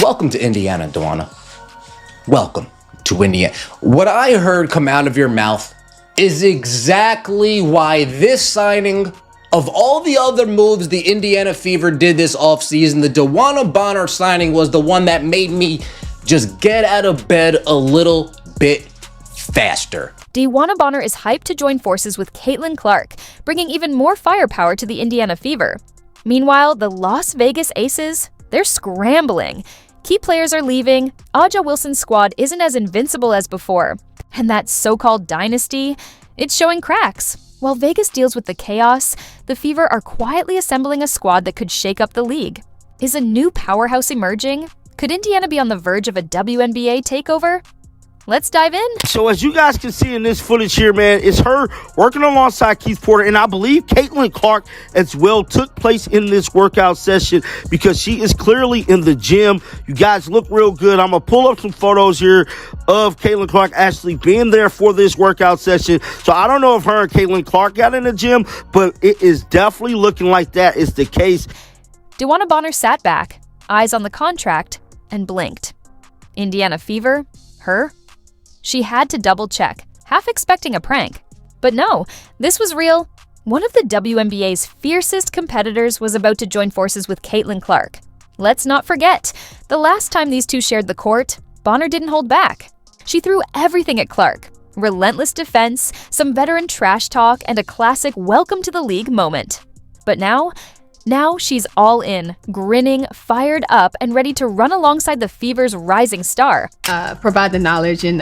Welcome to Indiana, DeWanna. Welcome to Indiana. What I heard come out of your mouth is exactly why this signing, of all the other moves the Indiana Fever did this offseason, the DeWanna Bonner signing was the one that made me just get out of bed a little bit faster. DeWanna Bonner is hyped to join forces with Caitlin Clark, bringing even more firepower to the Indiana Fever. Meanwhile, the Las Vegas Aces, they're scrambling. Key players are leaving, Aja Wilson's squad isn't as invincible as before, and that so-called dynasty, it's showing cracks. While Vegas deals with the chaos, the Fever are quietly assembling a squad that could shake up the league. Is a new powerhouse emerging? Could Indiana be on the verge of a WNBA takeover? Let's dive in. So as you guys can see in this footage here, man, it's her working alongside Keith Porter, and I believe Caitlin Clark as well took place in this workout session because she is clearly in the gym. You guys look real good. I'm going to pull up some photos here of Caitlin Clark actually being there for this workout session. So I don't know if her and Caitlin Clark got in the gym, but it is definitely looking like that is the case. DeWanna Bonner sat back, eyes on the contract, and blinked. Indiana Fever? Her? She had to double-check, half expecting a prank. But no, this was real. One of the WNBA's fiercest competitors was about to join forces with Caitlin Clark. Let's not forget, the last time these two shared the court, Bonner didn't hold back. She threw everything at Clark. Relentless defense, some veteran trash talk, and a classic welcome to the league moment. But now she's all in, grinning, fired up, and ready to run alongside the Fever's rising star. Provide the knowledge and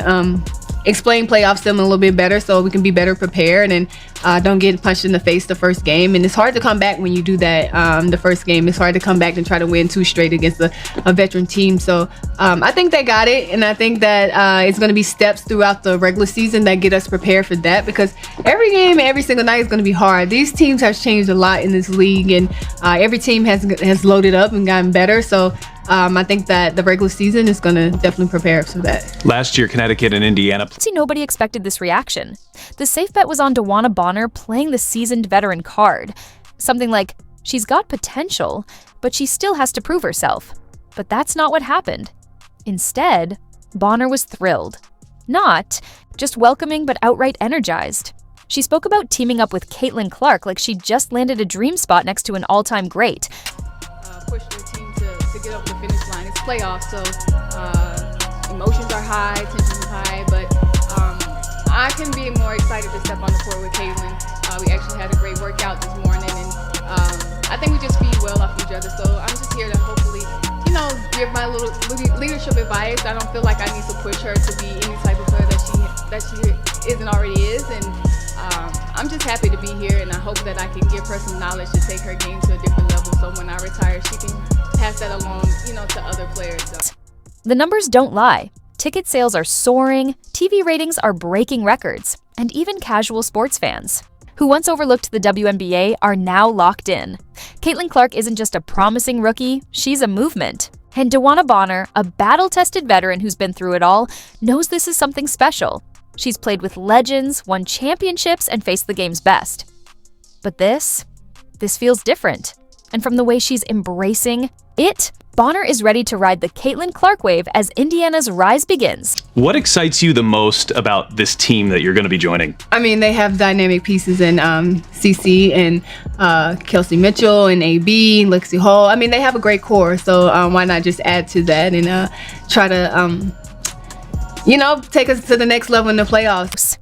explain playoffs to them a little bit better so we can be better prepared and don't get punched in the face the first game. And it's hard to come back when you do that the first game. It's hard to come back and try to win 2 straight against a veteran team. So I think they got it, and I think that it's going to be steps throughout the regular season that get us prepared for that, because every game, every single night is going to be hard. These teams have changed a lot in this league, and every team has loaded up and gotten better. So I think that the regular season is going to definitely prepare us for that. Last year, Connecticut and Indiana. See, nobody expected this reaction. The safe bet was on DeWanna Bonner playing the seasoned veteran card. Something like, she's got potential, but she still has to prove herself. But that's not what happened. Instead, Bonner was thrilled. Not just welcoming, but outright energized. She spoke about teaming up with Caitlin Clark like she just landed a dream spot next to an all-time great. Push the team to get over the finish line. It's playoffs, so emotions are high, tensions are high, but I can be more excited to step on the court with Caitlin. We actually had a great workout this morning, and I think we just feed well off each other. So I'm just here to hopefully, give my little leadership advice. I don't feel like I need to push her to be any type of player that she isn't already is, and I'm just happy to be here, and I hope that I can give her some knowledge to take her game to a different level, so when I retire, she can pass that along, to other players. So. The numbers don't lie. Ticket sales are soaring, TV ratings are breaking records, and even casual sports fans, who once overlooked the WNBA, are now locked in. Caitlin Clark isn't just a promising rookie, she's a movement. And DeWanna Bonner, a battle-tested veteran who's been through it all, knows this is something special. She's played with legends, won championships, and faced the game's best. But this feels different. And from the way she's embracing it, Bonner is ready to ride the Caitlin Clark wave as Indiana's rise begins. What excites you the most about this team that you're going to be joining? I mean, they have dynamic pieces in CC and Kelsey Mitchell and AB, Lexi Hall. I mean, they have a great core, so why not just add to that and try to take us to the next level in the playoffs.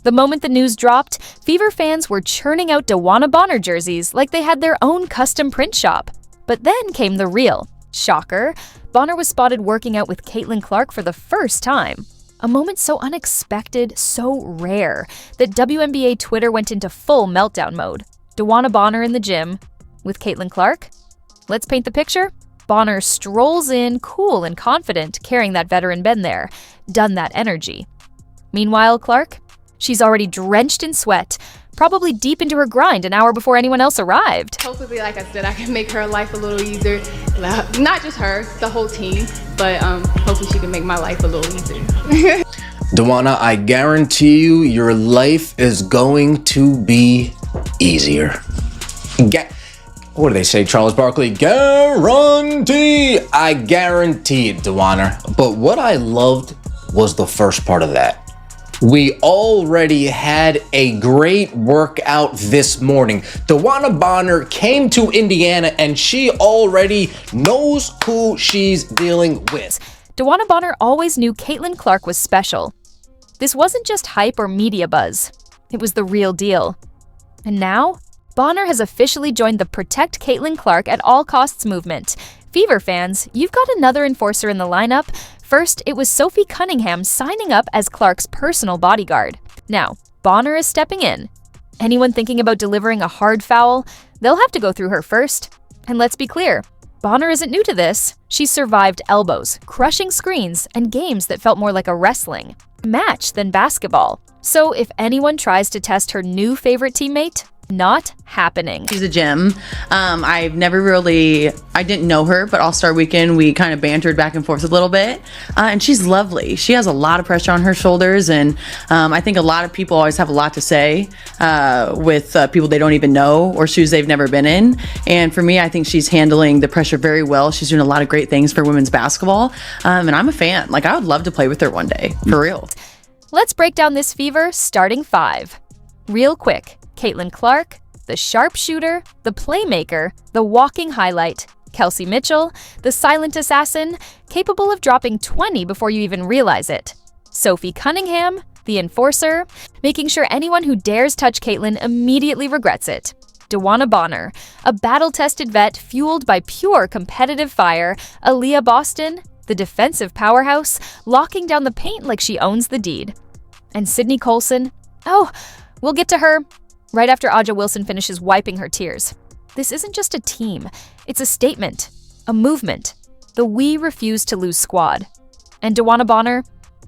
The moment the news dropped, Fever fans were churning out DeWanna Bonner jerseys like they had their own custom print shop. But then came the real shocker. Bonner was spotted working out with Caitlin Clark for the first time. A moment so unexpected, so rare, that WNBA Twitter went into full meltdown mode. DeWanna Bonner in the gym with Caitlin Clark? Let's paint the picture. Bonner strolls in, cool and confident, carrying that veteran bend there. Done that energy. Meanwhile, Clark? She's already drenched in sweat, probably deep into her grind an hour before anyone else arrived. Hopefully, like I said, I can make her life a little easier. Not just her, the whole team, but hopefully she can make my life a little easier. DeWanna, I guarantee you your life is going to be easier. What do they say, Charles Barkley? Guarantee! I guarantee it, DeWanna. But what I loved was the first part of that. We already had a great workout this morning. DeWanna Bonner came to Indiana and she already knows who she's dealing with. DeWanna Bonner always knew Caitlin Clark was special. This wasn't just hype or media buzz. It was the real deal. And now, Bonner has officially joined the Protect Caitlin Clark at All Costs movement. Fever fans, you've got another enforcer in the lineup. First, it was Sophie Cunningham signing up as Clark's personal bodyguard. Now, Bonner is stepping in. Anyone thinking about delivering a hard foul, they'll have to go through her first. And let's be clear, Bonner isn't new to this. She's survived elbows, crushing screens, and games that felt more like a wrestling match than basketball. So if anyone tries to test her new favorite teammate, not happening. She's a gem. I didn't know her, but All-Star Weekend, we kind of bantered back and forth a little bit. And she's lovely. She has a lot of pressure on her shoulders. And I think a lot of people always have a lot to say with people they don't even know or shoes they've never been in. And for me, I think she's handling the pressure very well. She's doing a lot of great things for women's basketball. And I'm a fan. Like, I would love to play with her one day, for real. Let's break down this Fever starting five. Real quick. Caitlin Clark, the sharpshooter, the playmaker, the walking highlight, Kelsey Mitchell, the silent assassin, capable of dropping 20 before you even realize it, Sophie Cunningham, the enforcer, making sure anyone who dares touch Caitlin immediately regrets it, DeWanna Bonner, a battle-tested vet fueled by pure competitive fire, Aaliyah Boston, the defensive powerhouse, locking down the paint like she owns the deed, and Sydney Colson, we'll get to her right after Aja Wilson finishes wiping her tears. This isn't just a team. It's a statement, a movement, the We Refuse to Lose squad. And DeWanna Bonner,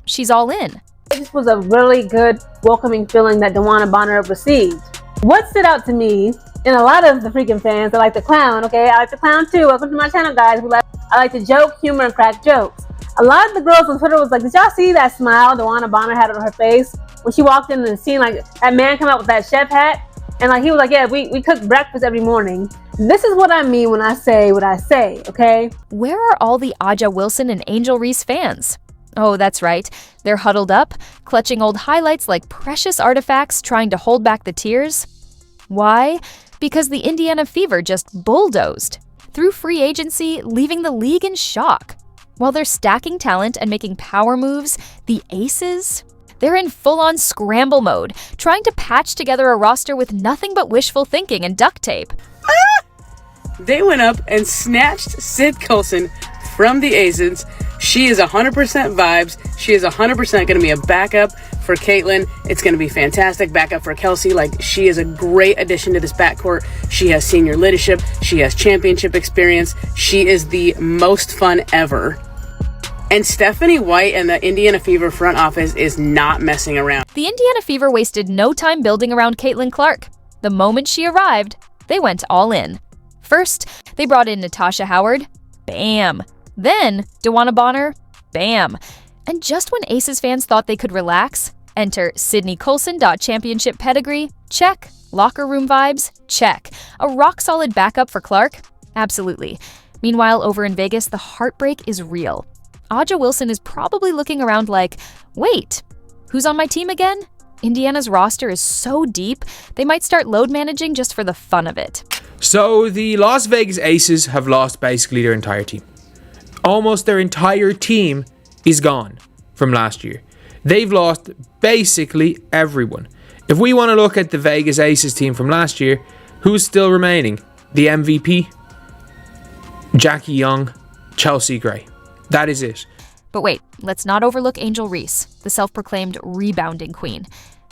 she's all in. This was a really good, welcoming feeling that DeWanna Bonner received. What stood out to me, and a lot of the freaking fans, I like to clown, okay? I like to clown too. Welcome to my channel, guys. I like to joke, humor, and crack jokes. A lot of the girls on Twitter was like, did y'all see that smile DeWanna Bonner had on her face when she walked in and seen like that man come out with that chef hat? And like he was like, yeah, we cook breakfast every morning. This is what I mean when I say what I say, okay? Where are all the Aja Wilson and Angel Reese fans? Oh, that's right. They're huddled up, clutching old highlights like precious artifacts, trying to hold back the tears. Why? Because the Indiana Fever just bulldozed through free agency, leaving the league in shock. While they're stacking talent and making power moves, the Aces, they're in full-on scramble mode, trying to patch together a roster with nothing but wishful thinking and duct tape. They went up and snatched Sid Colson from the Aces. She is 100% vibes. She is 100% going to be a backup for Caitlin. It's going to be fantastic backup for Kelsey. Like, she is a great addition to this backcourt. She has senior leadership. She has championship experience. She is the most fun ever. And Stephanie White and the Indiana Fever front office is not messing around. The Indiana Fever wasted no time building around Caitlin Clark. The moment she arrived, they went all in. First, they brought in Natasha Howard. Bam. Then, DeWanna Bonner. Bam. And just when Aces fans thought they could relax, enter Sydney Colson. Championship pedigree. Check. Locker room vibes. Check. A rock-solid backup for Clark. Absolutely. Meanwhile, over in Vegas, the heartbreak is real. Aja Wilson is probably looking around like, wait, who's on my team again? Indiana's roster is so deep, they might start load managing just for the fun of it. So the Las Vegas Aces have lost basically their entire team. Almost their entire team is gone from last year. They've lost basically everyone. If we want to look at the Vegas Aces team from last year, who's still remaining? The MVP, Jackie Young, Chelsea Gray. That is it. But wait, let's not overlook Angel Reese, the self-proclaimed rebounding queen.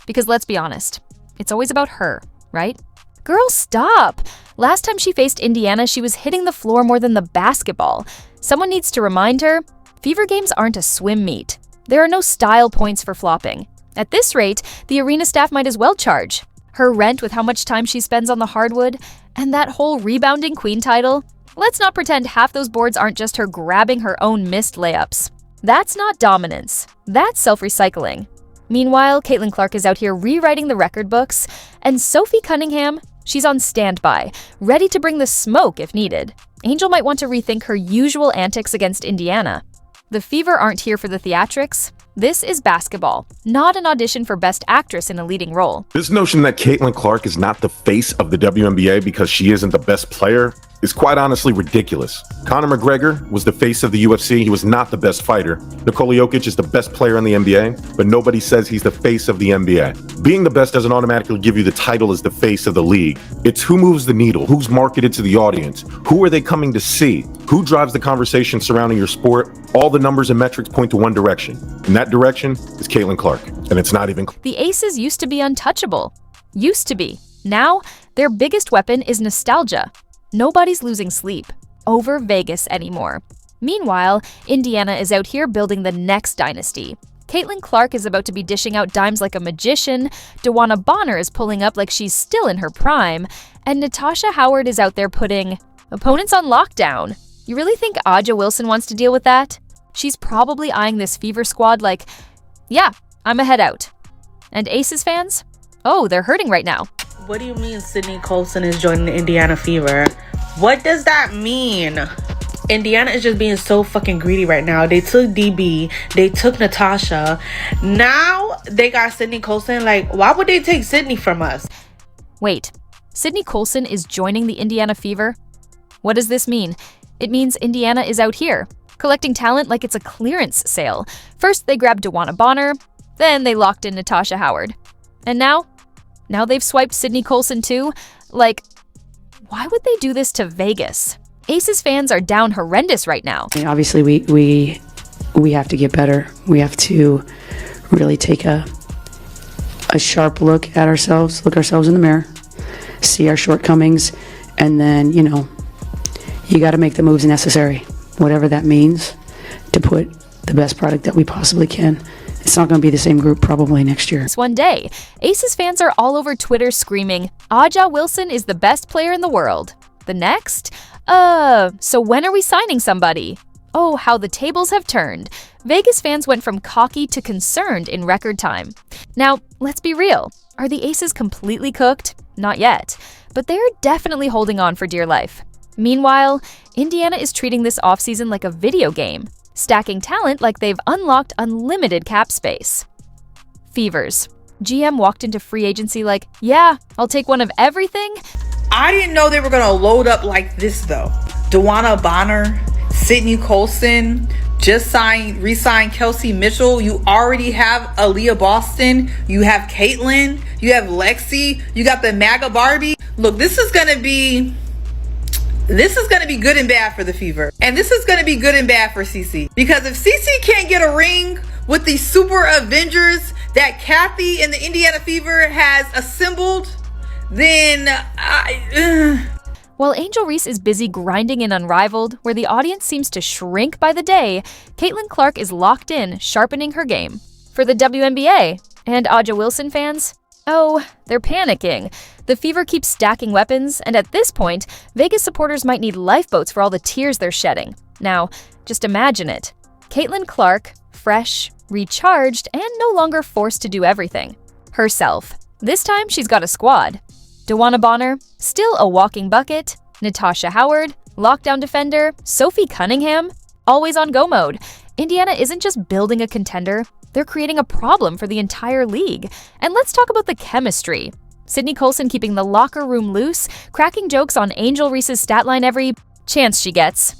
Because let's be honest, it's always about her, right? Girl, stop! Last time she faced Indiana, she was hitting the floor more than the basketball. Someone needs to remind her, Fever games aren't a swim meet. There are no style points for flopping. At this rate, the arena staff might as well charge. Her rent with how much time she spends on the hardwood, and that whole rebounding queen title. Let's not pretend half those boards aren't just her grabbing her own missed layups. That's not dominance. That's self-recycling. Meanwhile, Caitlin Clark is out here rewriting the record books, and Sophie Cunningham, She's on standby, ready to bring the smoke if needed. Angel might want to rethink her usual antics against Indiana. The Fever aren't here for the theatrics. This is basketball, not an audition for Best Actress in a leading role. This notion that Caitlin Clark is not the face of the WNBA because she isn't the best player is quite honestly ridiculous. Conor McGregor was the face of the UFC. He was not the best fighter. Nikola Jokic is the best player in the NBA, but nobody says he's the face of the NBA. Being the best doesn't automatically give you the title as the face of the league. It's who moves the needle, who's marketed to the audience, who are they coming to see, who drives the conversation surrounding your sport. All the numbers and metrics point to one direction, and that direction is Caitlin Clark, and it's not even. The Aces used to be untouchable. Used to be. Now, their biggest weapon is nostalgia. Nobody's losing sleep over Vegas anymore. Meanwhile, Indiana is out here building the next dynasty. Caitlin Clark is about to be dishing out dimes like a magician, DeWanna Bonner is pulling up like she's still in her prime, and Natasha Howard is out there putting opponents on lockdown. You really think Aja Wilson wants to deal with that? She's probably eyeing this Fever squad like, yeah, I'm a head out. And Aces fans? Oh, they're hurting right now. What do you mean Sydney Colson is joining the Indiana Fever? What does that mean? Indiana is just being so fucking greedy right now. They took DB, they took Natasha. Now they got Sydney Colson. Like, why would they take Sydney from us? Wait, Sydney Colson is joining the Indiana Fever? What does this mean? It means Indiana is out here, collecting talent like it's a clearance sale. First they grabbed DeWanna Bonner, then they locked in Natasha Howard. And now they've swiped Sydney Colson too? Like, why would they do this to Vegas? Aces fans are down horrendous right now. Obviously, we have to get better. We have to really take a sharp look at ourselves, look ourselves in the mirror, see our shortcomings, and then, you got to make the moves necessary, whatever that means, to put the best product that we possibly can. It's not going to be the same group probably next year. One day, Aces fans are all over Twitter screaming, Aja Wilson is the best player in the world. The next? So when are we signing somebody? Oh, how the tables have turned. Vegas fans went from cocky to concerned in record time. Now, let's be real. Are the Aces completely cooked? Not yet. But they're definitely holding on for dear life. Meanwhile, Indiana is treating this offseason like a video game, stacking talent like they've unlocked unlimited cap space. Fevers. GM walked into free agency like, yeah, I'll take one of everything. I didn't know they were going to load up like this, though. DeWanna Bonner, Sydney Colson, re-signed Kelsey Mitchell. You already have Aaliyah Boston. You have Caitlin. You have Lexi. You got the MAGA Barbie. Look, this is going to be good and bad for the Fever. And this is going to be good and bad for CC. Because if CC can't get a ring with the Super Avengers that Kathy and the Indiana Fever has assembled, then While Angel Reese is busy grinding in Unrivaled, where the audience seems to shrink by the day, Caitlin Clark is locked in, sharpening her game. For the WNBA and Aja Wilson fans, oh, they're panicking. The Fever keeps stacking weapons, and at this point, Vegas supporters might need lifeboats for all the tears they're shedding. Now, just imagine it. Caitlin Clark, fresh, recharged, and no longer forced to do everything. Herself. This time, she's got a squad. DeWanna Bonner, still a walking bucket. Natasha Howard, lockdown defender. Sophie Cunningham, always on go mode. Indiana isn't just building a contender, they're creating a problem for the entire league. And let's talk about the chemistry. Sydney Colson keeping the locker room loose, cracking jokes on Angel Reese's stat line every chance she gets.